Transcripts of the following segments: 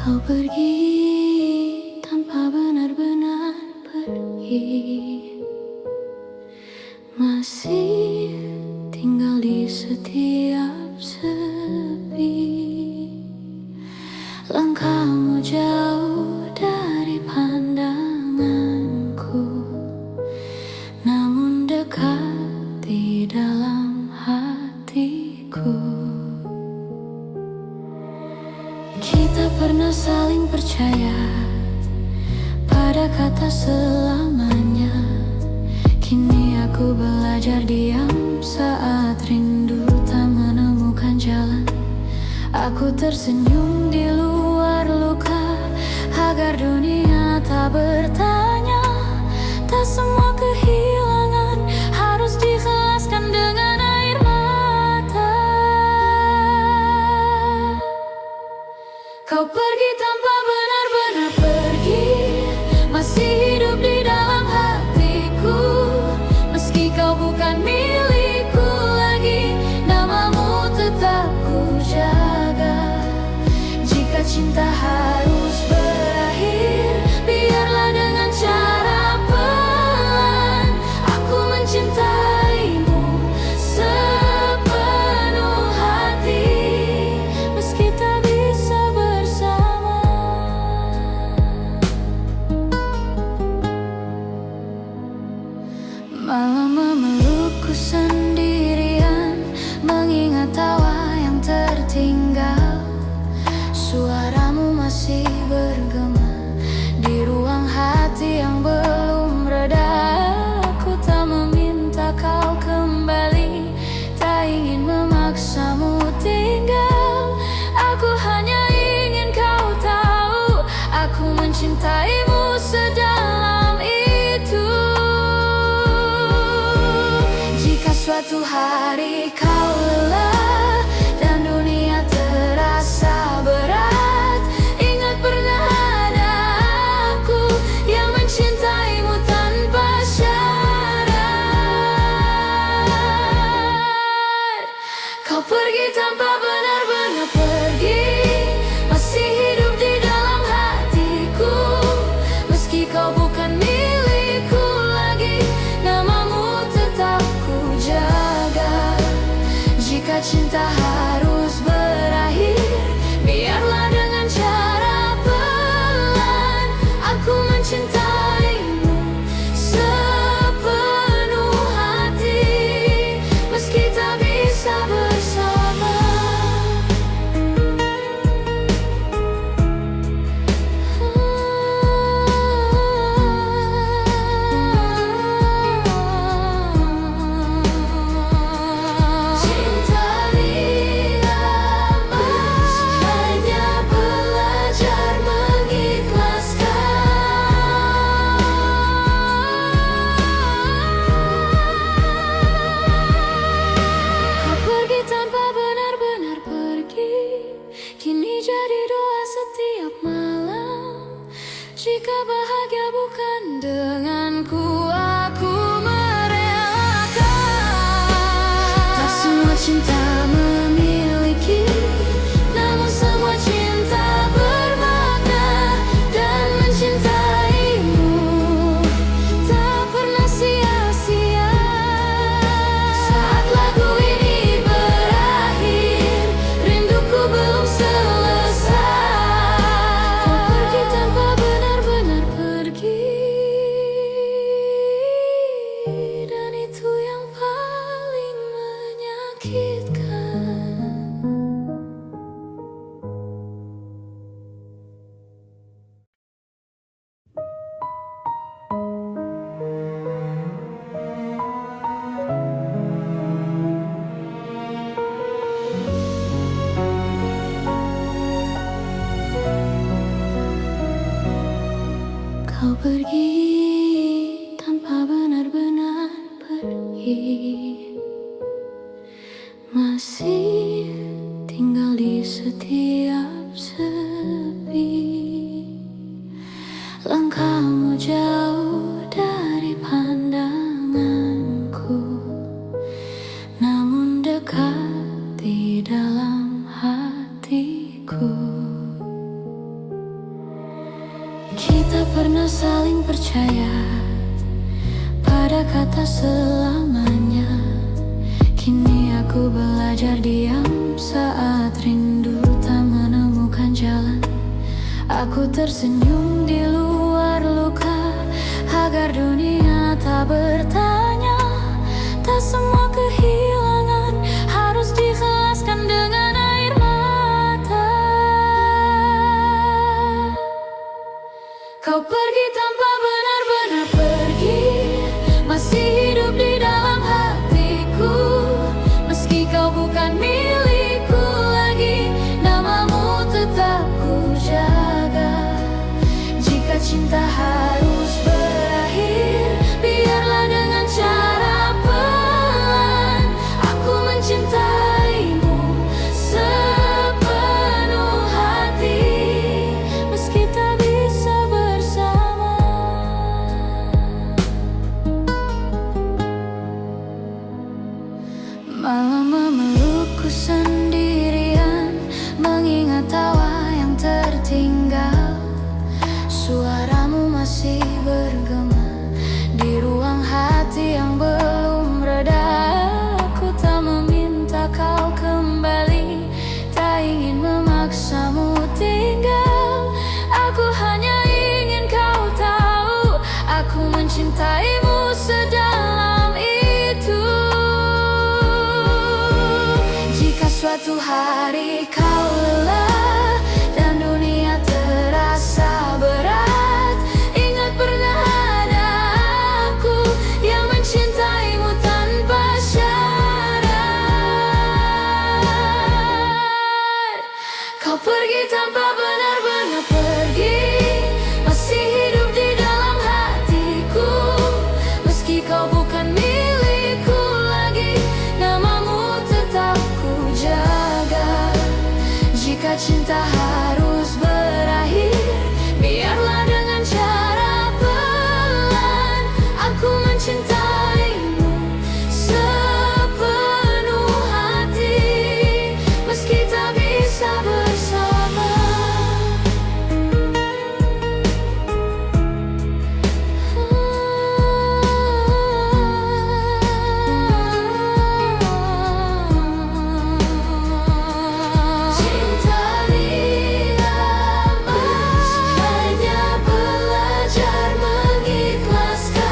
Kau pergi tanpa benar-benar pergi, masih tinggal di setiap sepi. Langkahmu jauh dari pandanganku, namun dekat di dalam hatiku. Kita pernah saling percaya pada kata selamanya. Kini aku belajar diam saat rindu tak menemukan jalan. Aku tersenyum di luar luka agar dunia tak bertanya. Tak semua kehilangan harus diikhlaskan dengan air mata. Kau pergi tanpa benar-benar pergi, masih hidup di dalam hatiku. Meski kau bukan milikku lagi, namamu tetap ku jaga. Jika cinta harus berakhir, biarlah dengan cara pelan. Aku mencintaimu sepenuh hati, meski tak bisa bersama. Malam memelukku sendirian, mengingat tawa yang tertinggal. Suaramu masih bergema di ruang hati yang belum reda. Aku tak meminta kau kembali, tak ingin memaksamu tinggal. Aku hanya ingin kau tahu, aku mencintaimu sedalam itu. Jika suatu hari kau lelah dan dunia terasa berat, ingat pernah ada aku yang mencintaimu tanpa syarat. Kau pergi tanpa benar-benar pergi, masih hidup di dalam hatiku. Meski kau bukan milikku lagi, namamu tetap ku jaga. Jika cinta harus berakhir, biarlah dengan cara pelan. Aku mencintaimu sepenuh hati, meski tak bisa bersama. Cinta ni lama, hanya belajar mengikhlaskan. Kau pergi tanpa benar-benar pergi, kini jadi doa setiap malam. Jika bahagia bukan denganku, aku merelakan. Tak semua cinta memiliki, namun semua cinta bermakna. Dan mencintaimu tak pernah sia-sia. Saat lagu ini berakhir, rinduku belum selesai. Kau pergi tanpa benar-benar pergi, dan itu yang paling menyakitkan. Kau pergi tanpa benar-benar pergi, masih tinggal di setiap sepi. Langkahmu jauh dari pandanganku, namun dekat di dalam hatiku. pernah saling percaya pada kata selamanya. Kini aku belajar diam saat rindu tak menemukan jalan. Aku tersenyum di luar luka agar dunia tak bertanya. Tak semua kehilangan harus dijelaskan dengan air mata. Kau pergi tanpa benar-benar pergi, masih hidup di dalam hatiku. Meski kau bukan milikku lagi, namamu tetap ku jaga. Jika cinta harus berakhir, biarlah dengan cara pelan. Aku mencintaimu sepenuh hati, meski tak bisa bersama. Malam memelukku sendirian, mengingat tawa yang tertinggal. Suaramu masih bergema di ruang hati yang belum reda. Aku tak meminta kau kembali, tak ingin memaksamu tinggal. Aku hanya ingin kau tahu, aku mencintaimu sedalam itu. Jika suatu hari kau lelah dan dunia terasa berat, ingat pernah ada aku yang mencintaimu tanpa syarat. Kau pergi tanpa benar-benar pergi, masih hidup di dalam hatiku. Meski kau bukan milikku lagi, namamu tetap ku jaga. Jika cinta harus berakhir, biarlah dengan cara pelan. Aku mencintaimu sepenuh hati, meski tak bisa bersama. Cinta dihapus, hanya belajar mengikhlaskan.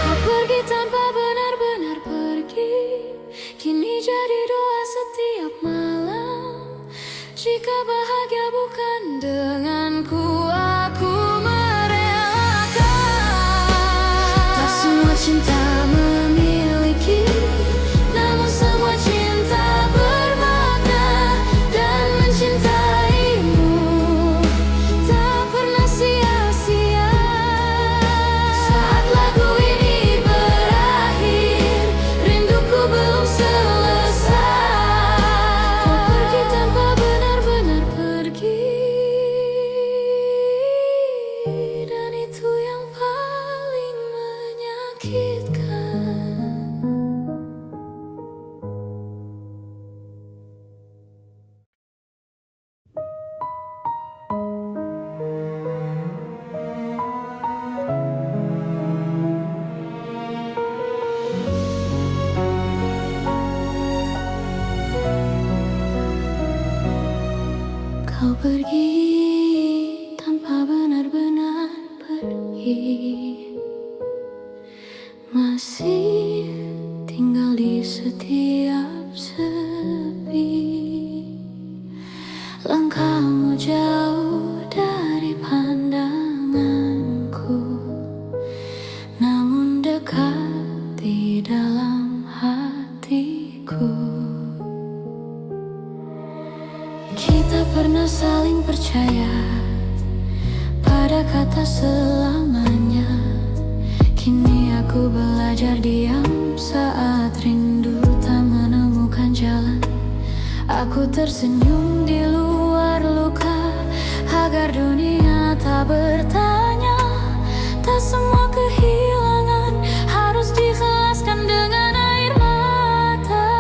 Kau pergi tanpa benar-benar pergi, kini jadi doa setiap malam. Jika bahagia bukan denganku, aku merelakan. Tak semua cinta memiliki, namun semua cinta bermakna. Dan mencintaimu tak pernah sia-sia. Saat lagu ini berakhir, rinduku belum selesai. Kau pergi tanpa benar-benar pergi, dan itu yang paling menyakitkan. Kau pergi tanpa benar-benar pergi, masih tinggal di setiap sepi. Langkahmu jauh dari pandanganku, namun dekat di dalam hatiku. Kita pernah saling percaya pada kata selamanya. Kini aku belajar diam saat rindu tak menemukan jalan. Aku tersenyum di luar luka agar dunia tak bertanya. Tak semua kehilangan harus dijelaskan dengan air mata.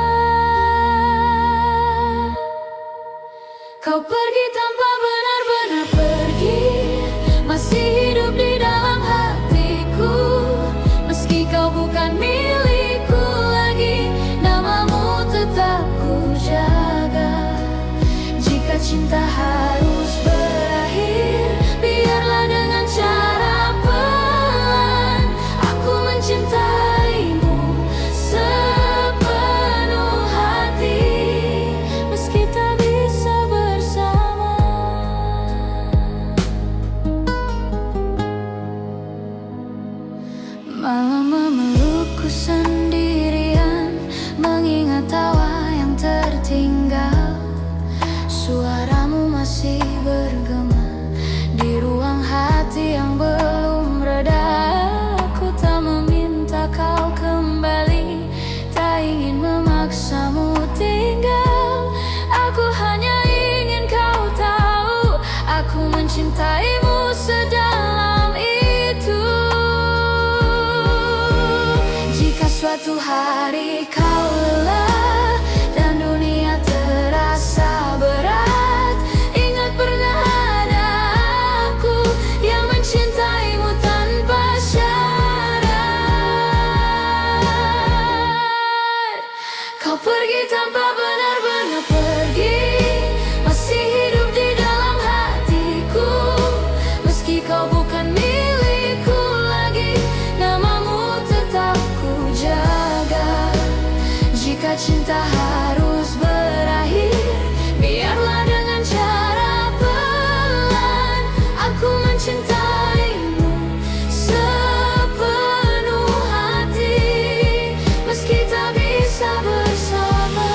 suatu hari kau lelah dan dunia terasa berat, ingat pernah ada aku yang mencintaimu tanpa syarat. Kau pergi tanpa benar-benar pergi, masih hidup di dalam hatiku. Meski kau bukan milikku lagi, namamu tetap ku jaga. Jika cinta harus berakhir, biarlah dengan cara pelan. Aku mencintaimu sepenuh hati, meski tak bisa bersama.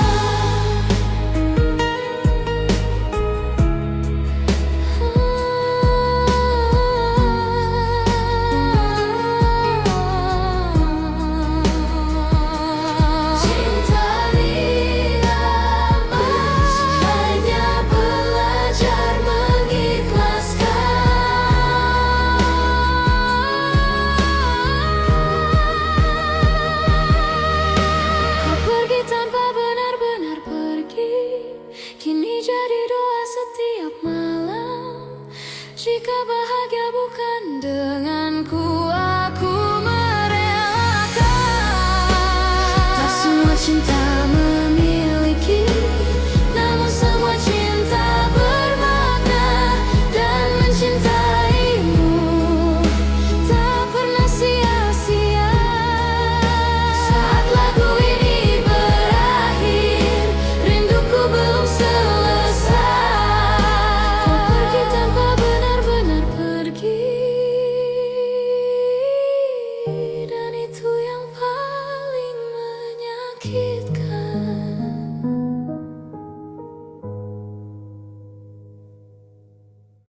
Kini jadi doa setiap malam. Jika bahagia bukan denganku, aku merelakan. Tak semua cinta